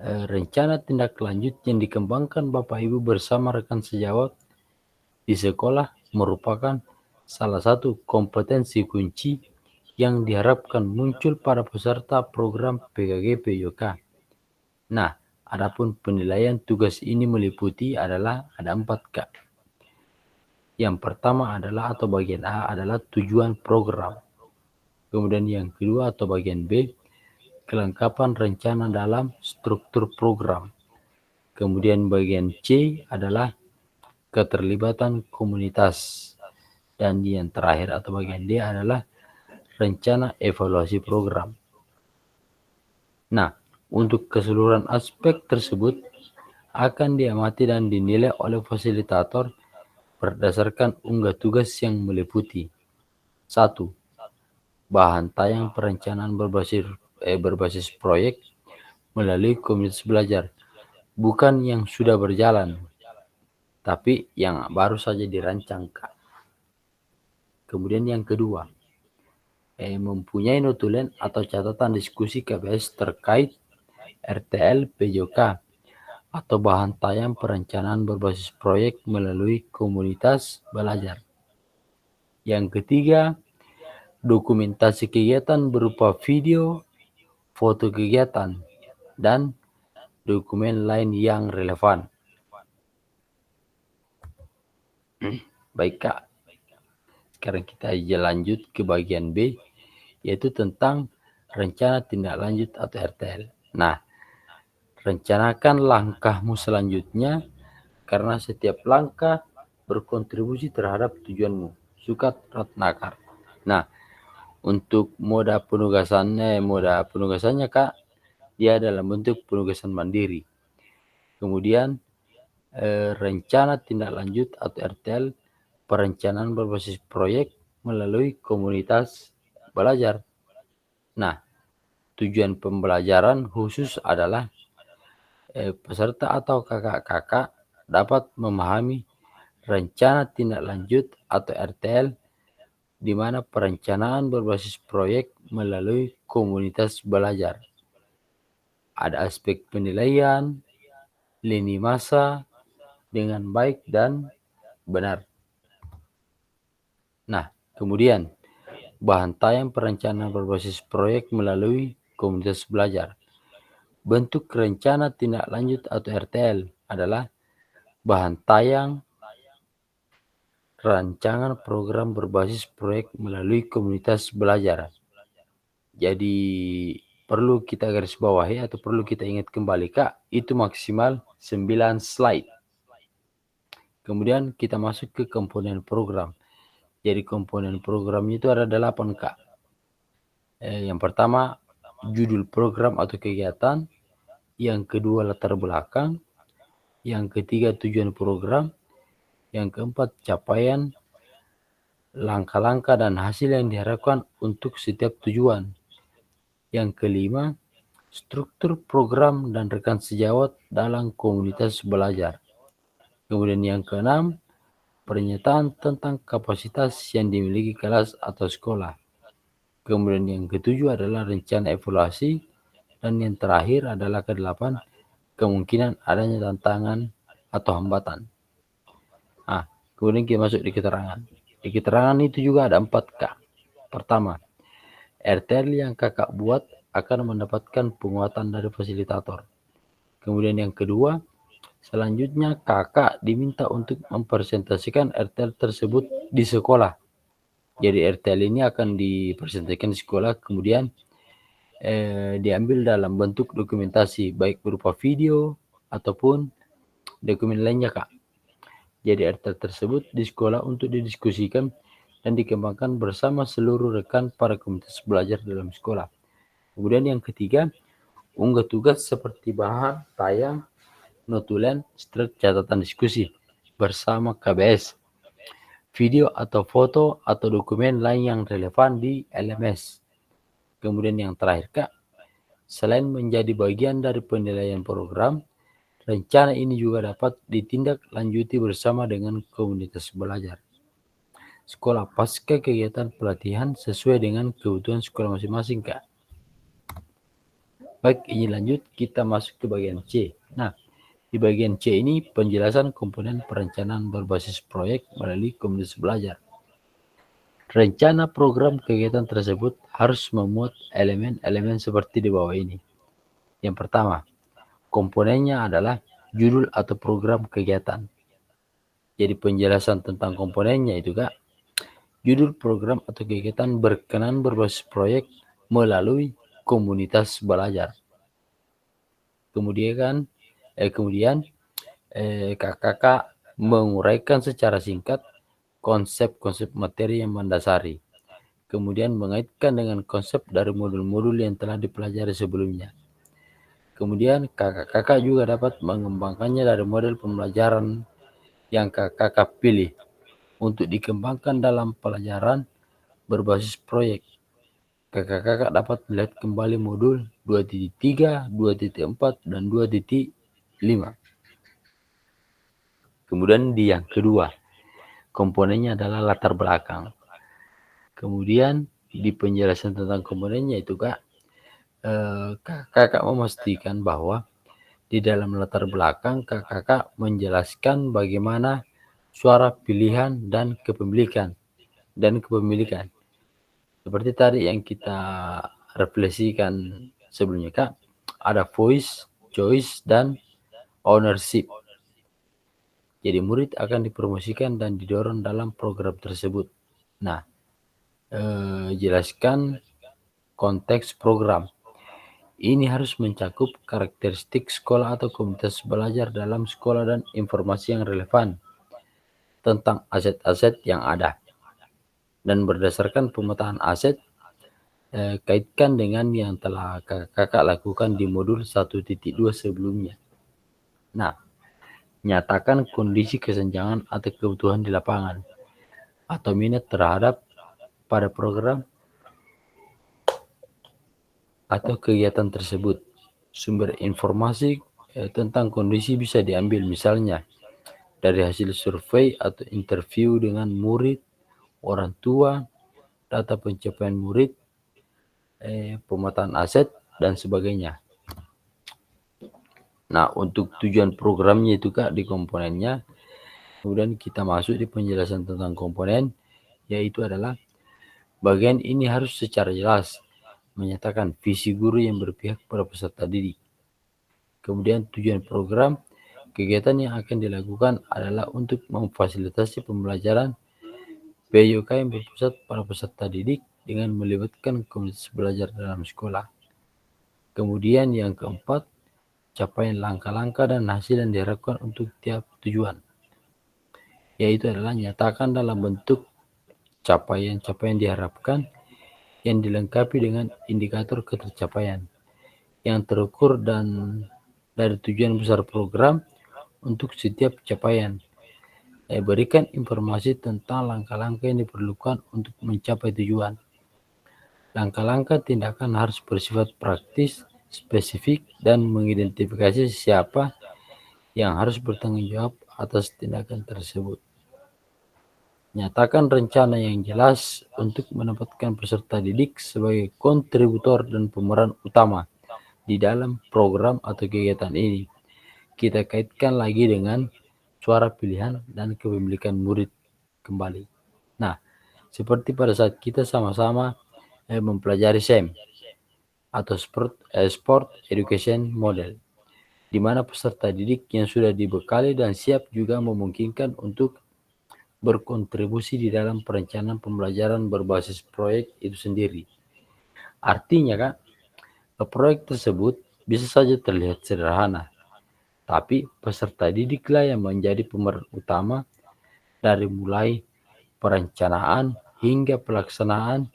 rencana tindak lanjut yang dikembangkan Bapak Ibu bersama rekan sejawat di sekolah merupakan salah satu kompetensi kunci yang diharapkan muncul pada peserta program PKG PJOK. Nah, adapun penilaian tugas ini meliputi adalah ada 4 Kak. Yang pertama adalah atau bagian A adalah tujuan program. Kemudian yang kedua atau bagian B, kelengkapan rencana dalam struktur program. Kemudian bagian C adalah keterlibatan komunitas. Dan yang terakhir atau bagian D adalah rencana evaluasi program. Nah, untuk keseluruhan aspek tersebut akan diamati dan dinilai oleh fasilitator berdasarkan unggah tugas yang meliputi 1. Bahan tayang perencanaan berbasis proyek melalui komunitas belajar, bukan yang sudah berjalan, tapi yang baru saja dirancang Kak. Kemudian yang kedua, mempunyai notulen atau catatan diskusi KBS terkait RTL PJOK atau bahan tayang perencanaan berbasis proyek melalui komunitas belajar. Yang ketiga, dokumentasi kegiatan berupa video, foto kegiatan, dan dokumen lain yang relevan. Baik Kak, sekarang kita lanjut ke bagian B, yaitu tentang rencana tindak lanjut atau RTL. Nah, rencanakan langkahmu selanjutnya karena setiap langkah berkontribusi terhadap tujuanmu. Sukat Ratnakar. Nah, untuk moda penugasannya Kak, dia dalam bentuk penugasan mandiri. Kemudian rencana tindak lanjut atau RTL, perencanaan berbasis proyek melalui komunitas belajar. Nah, tujuan pembelajaran khusus adalah peserta atau kakak-kakak dapat memahami rencana tindak lanjut atau RTL, di mana perencanaan berbasis proyek melalui komunitas belajar. Ada aspek penilaian, lini masa dengan baik dan benar. Nah, kemudian bahan tayang perencanaan berbasis proyek melalui komunitas belajar. Bentuk rencana tindak lanjut atau RTL adalah bahan tayang rancangan program berbasis proyek melalui komunitas belajar. Jadi perlu kita garis bawahi atau perlu kita ingat kembali Kak, itu maksimal 9 slide. Kemudian kita masuk ke komponen program. Jadi komponen programnya itu ada 8 Kak. Yang pertama judul program atau kegiatan, yang kedua latar belakang, yang ketiga tujuan program, yang keempat capaian, langkah-langkah dan hasil yang diharapkan untuk setiap tujuan. Yang kelima, struktur program dan rekan sejawat dalam komunitas belajar. Kemudian yang keenam, pernyataan tentang kapasitas yang dimiliki kelas atau sekolah. Kemudian yang ketujuh adalah rencana evaluasi. Dan yang terakhir adalah ke-8, kemungkinan adanya tantangan atau hambatan. Nah, kemudian kita masuk di keterangan. Di keterangan itu juga ada 4 Kak. Pertama, RTL yang kakak buat akan mendapatkan penguatan dari fasilitator. Kemudian yang kedua, selanjutnya kakak diminta untuk mempresentasikan RTL tersebut di sekolah. Jadi RTL ini akan dipresentasikan di sekolah, kemudian diambil dalam bentuk dokumentasi, baik berupa video ataupun dokumen lainnya Kak. Jadi RTL tersebut di sekolah untuk didiskusikan dan dikembangkan bersama seluruh rekan para komunitas belajar dalam sekolah. Kemudian yang ketiga, unggah tugas seperti bahan tayang, notulen, strip catatan diskusi bersama KBS, video atau foto atau dokumen lain yang relevan di LMS. Kemudian yang terakhir Kak, selain menjadi bagian dari penilaian program, rencana ini juga dapat ditindaklanjuti bersama dengan komunitas belajar. Sekolah pasca kegiatan pelatihan sesuai dengan kebutuhan sekolah masing-masing Kak. Baik, ini lanjut kita masuk ke bagian C. Nah, di bagian C ini penjelasan komponen perencanaan berbasis proyek melalui komunitas belajar. Rencana program kegiatan tersebut harus memuat elemen-elemen seperti di bawah ini. Yang pertama, komponennya adalah judul atau program kegiatan. Jadi penjelasan tentang komponennya itu Kak, judul program atau kegiatan berkenan berbasis proyek melalui komunitas belajar. Kemudian kakak menguraikan secara singkat konsep-konsep materi yang mendasari. Kemudian mengaitkan dengan konsep dari modul-modul yang telah dipelajari sebelumnya. Kemudian kakak juga dapat mengembangkannya dari model pembelajaran yang kakak pilih untuk dikembangkan dalam pelajaran berbasis proyek. Kakak dapat melihat kembali modul 2.3, 2.4, dan 2.5. Kemudian di yang kedua, komponennya adalah latar belakang. Kemudian di penjelasan tentang komponennya itu Kak, kakak memastikan bahwa di dalam latar belakang kakak menjelaskan bagaimana suara pilihan dan kepemilikan. Seperti tadi yang kita refleksikan sebelumnya Kak, ada voice, choice, dan ownership. Jadi murid akan dipromosikan dan didorong dalam program tersebut. Nah, jelaskan konteks program. Ini harus mencakup karakteristik sekolah atau komunitas belajar dalam sekolah dan informasi yang relevan tentang aset-aset yang ada. Dan berdasarkan pemetaan aset, kaitkan dengan yang telah kakak lakukan di modul 1.2 sebelumnya. Nah, nyatakan kondisi kesenjangan atau kebutuhan di lapangan atau minat terhadap pada program atau kegiatan tersebut. Sumber informasi tentang kondisi bisa diambil misalnya dari hasil survei atau interview dengan murid, orang tua, data pencapaian murid, pemetaan aset, dan sebagainya. Nah, untuk tujuan programnya itu Kak di komponennya, kemudian kita masuk di penjelasan tentang komponen, yaitu adalah bagian ini harus secara jelas menyatakan visi guru yang berpihak pada peserta didik. Kemudian tujuan program, kegiatan yang akan dilakukan adalah untuk memfasilitasi pembelajaran PYK yang berpusat pada peserta didik dengan melibatkan komunitas belajar dalam sekolah. Kemudian yang keempat, capaian langkah-langkah dan hasil yang diharapkan untuk tiap tujuan, yaitu adalah nyatakan dalam bentuk capaian-capaian diharapkan yang dilengkapi dengan indikator ketercapaian yang terukur dan dari tujuan besar program untuk setiap capaian. Berikan informasi tentang langkah-langkah yang diperlukan untuk mencapai tujuan. Langkah-langkah tindakan harus bersifat praktis, spesifik, dan mengidentifikasi siapa yang harus bertanggung jawab atas tindakan tersebut. Nyatakan rencana yang jelas untuk menempatkan peserta didik sebagai kontributor dan pemeran utama di dalam program atau kegiatan ini. Kita kaitkan lagi dengan suara pilihan dan kepemilikan murid kembali. Nah, seperti pada saat kita sama-sama mempelajari SEM atau Sport Education Model, di mana peserta didik yang sudah dibekali dan siap juga memungkinkan untuk berkontribusi di dalam perencanaan pembelajaran berbasis proyek itu sendiri. Artinya Kak, proyek tersebut bisa saja terlihat sederhana, tapi peserta didiklah yang menjadi pemeran utama dari mulai perencanaan hingga pelaksanaan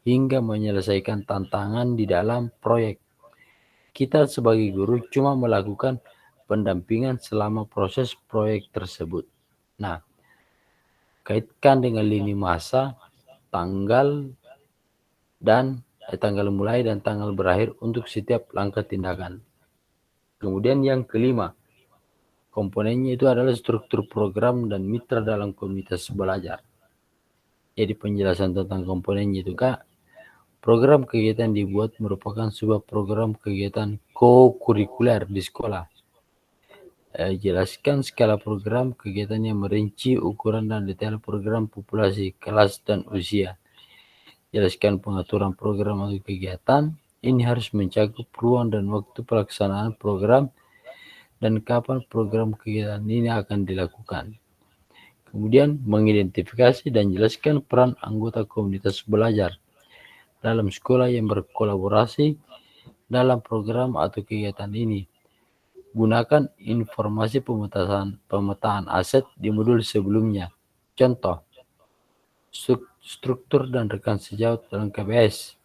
hingga menyelesaikan tantangan di dalam proyek. Kita sebagai guru cuma melakukan pendampingan selama proses proyek tersebut. Nah, kaitkan dengan lini masa, tanggal mulai dan tanggal berakhir untuk setiap langkah tindakan. Kemudian yang kelima, komponennya itu adalah struktur program dan mitra dalam komunitas belajar. Jadi penjelasan tentang komponennya itu Kak, program kegiatan dibuat merupakan sebuah program kegiatan co-kurikuler di sekolah. Jelaskan skala program kegiatan yang merinci ukuran dan detail program, populasi, kelas, dan usia. Jelaskan pengaturan program atau kegiatan. Ini harus mencakup ruang dan waktu pelaksanaan program dan kapan program kegiatan ini akan dilakukan. Kemudian mengidentifikasi dan jelaskan peran anggota komunitas belajar dalam sekolah yang berkolaborasi dalam program atau kegiatan ini. Gunakan informasi pemetaan aset di modul sebelumnya. Contoh, struktur dan rekan sejawat dalam KBS.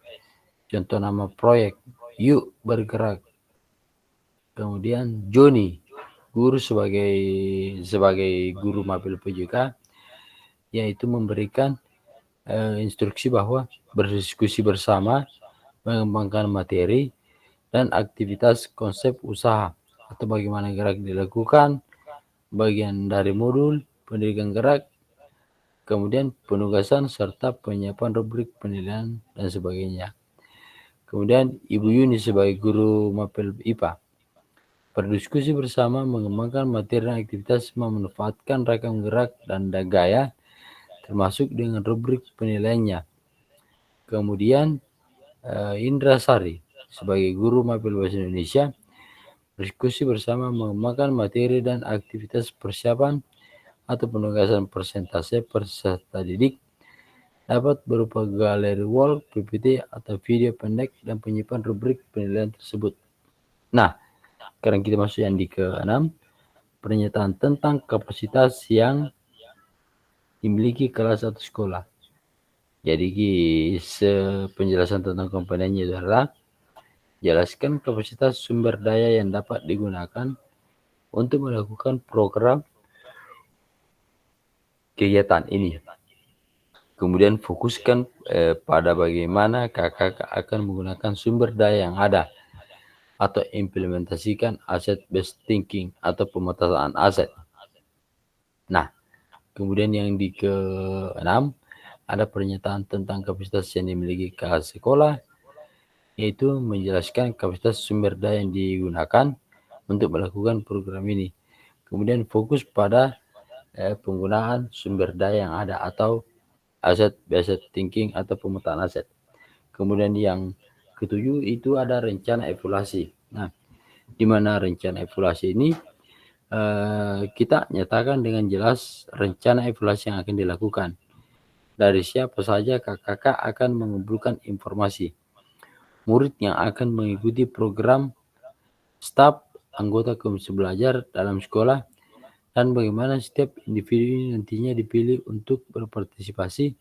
Contoh nama proyek, Yuk Bergerak. Kemudian Joni, guru sebagai guru mapel PJK, yaitu memberikan instruksi bahwa berdiskusi bersama, mengembangkan materi dan aktivitas konsep usaha atau bagaimana gerak dilakukan, bagian dari modul pendidikan gerak, Kemudian penugasan serta penyiapan rubrik penilaian dan sebagainya. Kemudian Ibu Yuni sebagai guru mapel IPA berdiskusi bersama mengembangkan materi dan aktivitas memanfaatkan ragam gerak dan gaya termasuk dengan rubrik penilaiannya. Kemudian Indra Sari sebagai guru mapel bahasa Indonesia berdiskusi bersama mengembangkan materi dan aktivitas persiapan atau penugasan persentase peserta didik dapat berupa galeri wall, PPT, atau video pendek dan penyimpanan rubrik penilaian tersebut. Nah, sekarang kita masuk yang di ke-6, pernyataan tentang kapasitas yang dimiliki kelas atau sekolah. Jadi penjelasan tentang komponennya adalah jelaskan kapasitas sumber daya yang dapat digunakan untuk melakukan program kegiatan ini. Kemudian fokuskan pada bagaimana kakak akan menggunakan sumber daya yang ada atau implementasikan asset based thinking atau pemetaan aset. Nah, kemudian yang di ke-6 ada pernyataan tentang kapasitas yang dimiliki kelas sekolah, yaitu menjelaskan kapasitas sumber daya yang digunakan untuk melakukan program ini. Kemudian fokus pada penggunaan sumber daya yang ada atau asset based thinking atau pemetaan aset. Kemudian yang ke-7 itu ada rencana evaluasi. Nah, di mana rencana evaluasi ini kita nyatakan dengan jelas rencana evaluasi yang akan dilakukan. Dari siapa saja kakak akan mengumpulkan informasi. Murid yang akan mengikuti program, staf, anggota komisi belajar dalam sekolah, dan bagaimana setiap individu nantinya dipilih untuk berpartisipasi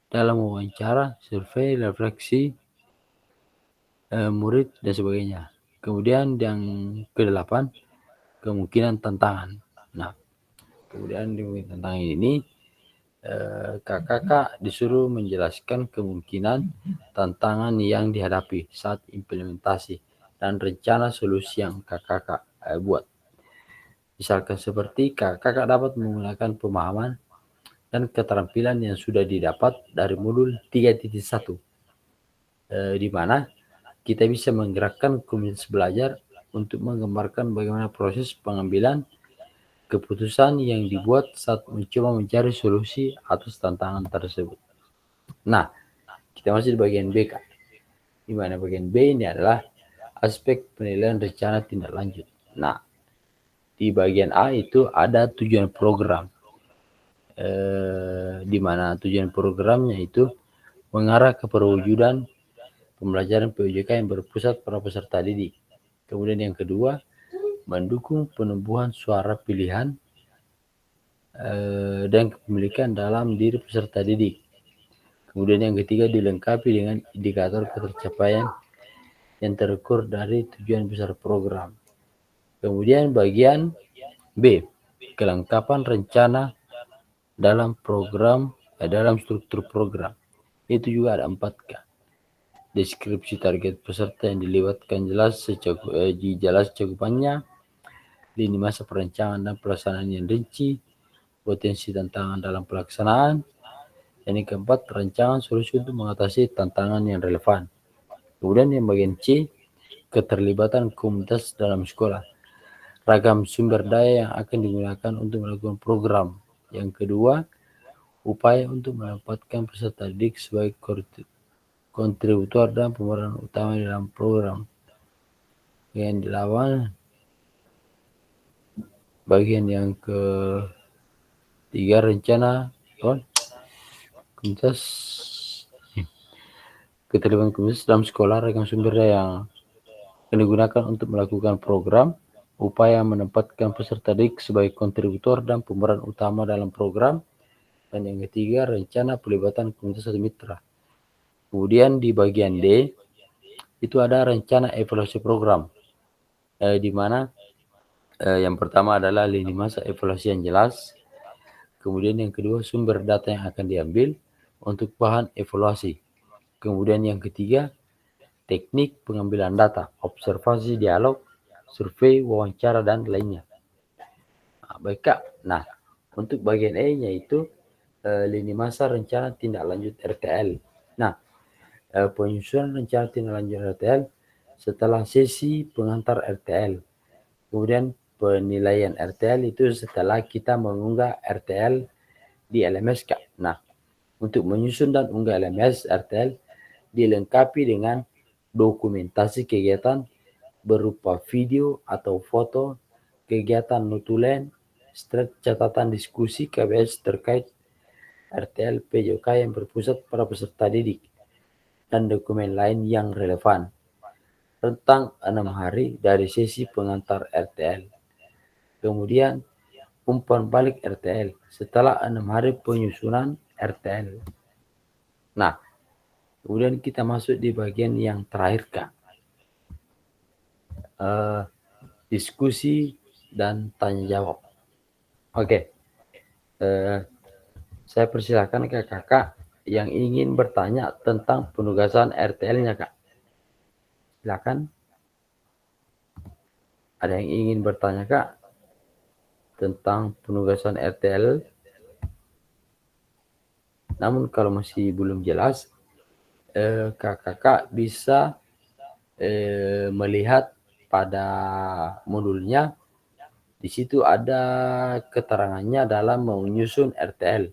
dalam wawancara, survei, refleksi murid, dan sebagainya. Kemudian yang ke-8, kemungkinan tantangan. Nah, kemudian di tantangan ini, kakak disuruh menjelaskan kemungkinan tantangan yang dihadapi saat implementasi dan rencana solusi yang kakak buat. Misalkan seperti kakak dapat menggunakan pemahaman dan keterampilan yang sudah didapat dari modul 3.1, di mana kita bisa menggerakkan komunitas belajar untuk menggambarkan bagaimana proses pengambilan keputusan yang dibuat saat mencoba mencari solusi atas tantangan tersebut. Nah, kita masih di bagian B, Kak. Di mana bagian B ini adalah aspek penilaian rencana tindak lanjut. Nah, di bagian A itu ada tujuan program, di mana tujuan programnya itu mengarah ke perwujudan pembelajaran PUJK yang berpusat pada peserta didik. Kemudian yang kedua, mendukung penumbuhan suara pilihan dan kepemilikan dalam diri peserta didik. Kemudian yang ketiga, dilengkapi dengan indikator ketercapaian yang terukur dari tujuan besar program. Kemudian bagian B, kelengkapan rencana dalam program, dalam struktur program. Itu juga ada 4K. Deskripsi target peserta yang dilibatkan jelas cakupannya, lini masa perencanaan dan pelaksanaan yang rinci, potensi tantangan dalam pelaksanaan, dan yang keempat, rancangan solusi untuk mengatasi tantangan yang relevan. Kemudian yang bagian C, keterlibatan komunitas dalam sekolah, ragam sumber daya yang akan digunakan untuk melakukan program. Yang kedua, upaya untuk menempatkan peserta didik sebagai kontributor dan pemeran utama dalam program. Yang dilawan, bagian yang ketiga, rencana komunitas, keterlibatan komunitas dalam sekolah, ragam sumber daya yang akan digunakan untuk melakukan program, upaya menempatkan peserta didik sebagai kontributor dan pemeran utama dalam program, dan yang ketiga, rencana pelibatan komunitas atau mitra. Kemudian di bagian D itu ada rencana evaluasi program, di mana yang pertama adalah lini masa evaluasi yang jelas. Kemudian yang kedua, sumber data yang akan diambil untuk bahan evaluasi. Kemudian yang ketiga, teknik pengambilan data, observasi, dialog, survei, wawancara, dan lainnya. Nah, baik Kak. Nah, untuk bagian E-nya itu lini masa rencana tindak lanjut RTL. Nah, penyusunan rencana tindak lanjut RTL setelah sesi pengantar RTL. Kemudian penilaian RTL itu setelah kita mengunggah RTL di LMS, Kak. Nah, untuk menyusun dan unggah LMS RTL dilengkapi dengan dokumentasi kegiatan berupa video atau foto kegiatan notulen, catatan diskusi KBS terkait RTL PJOK yang berpusat pada peserta didik, dan dokumen lain yang relevan. Rentang 6 hari dari sesi pengantar RTL. Kemudian umpan balik RTL setelah 6 hari penyusunan RTL. Nah, kemudian kita masuk di bagian yang terakhir, Kak. Diskusi dan tanya jawab. Oke. Saya persilahkan ke kakak yang ingin bertanya tentang penugasan RTL-nya, Kak. Silakan. Ada yang ingin bertanya, Kak, tentang penugasan RTL? Namun kalau masih belum jelas, kakak bisa melihat pada modulnya. Di situ ada keterangannya dalam menyusun RTL.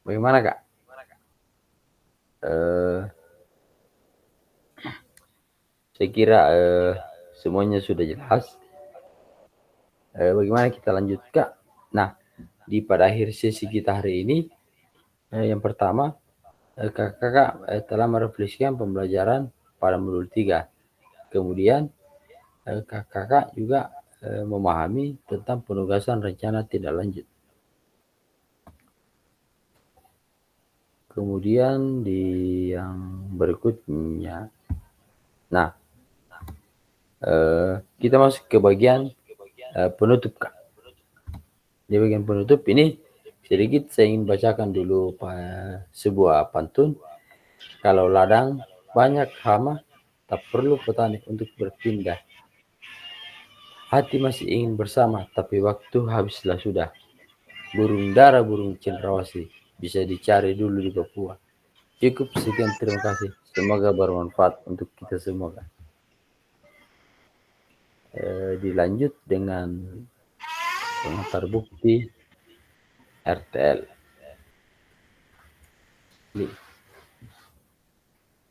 Bagaimana, Kak? Saya kira semuanya sudah jelas. Bagaimana kita lanjut, Kak? Nah, pada akhir sesi kita hari ini, yang pertama, kakak telah merefleksikan pembelajaran pada modul 3. Kemudian, kakak juga memahami tentang penugasan rencana tindak lanjut. Kemudian di yang berikutnya, nah, kita masuk ke bagian penutup, Kak. Di bagian penutup ini sedikit saya ingin bacakan dulu sebuah pantun. Kalau ladang banyak hama, tak perlu petani untuk berpindah. Hati masih ingin bersama, tapi waktu habislah sudah. Burung dara, burung cendrawasih, bisa dicari dulu di Papua. Cukup sekian, terima kasih. Semoga bermanfaat untuk kita semua. Dilanjut dengan pengantar bukti RTL.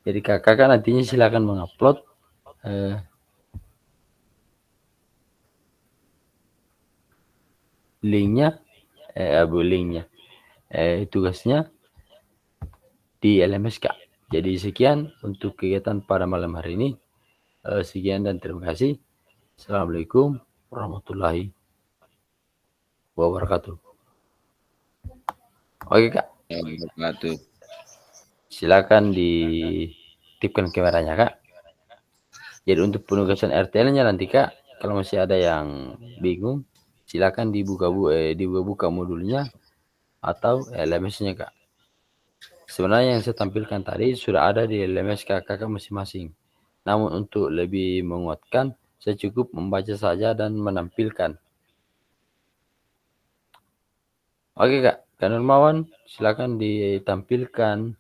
Jadi kakak nantinya silakan mengupload linknya, tugasnya di LMS, Kak. Jadi sekian untuk kegiatan pada malam hari ini. Sekian dan terima kasih. Assalamualaikum warahmatullahi wabarakatuh. Oke, Kak. Wabarakatuh. Silakan ditipkan kameranya, Kak. Jadi untuk penugasan RTL-nya nanti, Kak, kalau masih ada yang bingung, silakan dibuka modulnya atau LMS-nya, Kak. Sebenarnya yang saya tampilkan tadi sudah ada di LMS kakak masing-masing. Namun untuk lebih menguatkan, saya cukup membaca saja dan menampilkan. Oke, Kak. Kak Nurmawan, silakan ditampilkan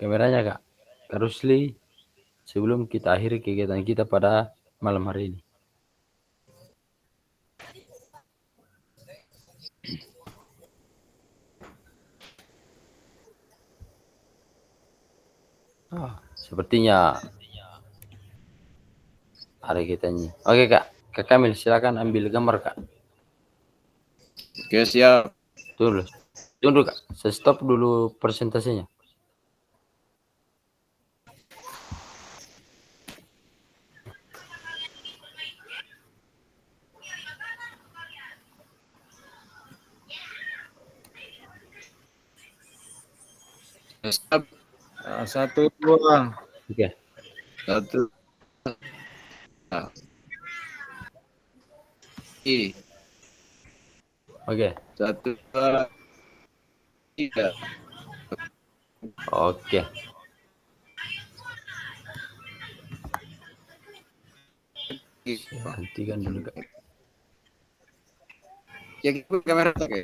kameranya, Kak. Kak Rusli, sebelum kita akhiri kegiatan kita pada malam hari ini. Sepertinya ada kitanya. Oke, Kak. Kak Kamil, silakan ambil gambar, Kak. Oke, siap. Tunggu, Kak. Saya stop dulu presentasinya. Siap. 1, 2. Oke. 1. Oke. 1, 2, 3. Oke. Hentikan dulu, Kak. Ya, kamera oke.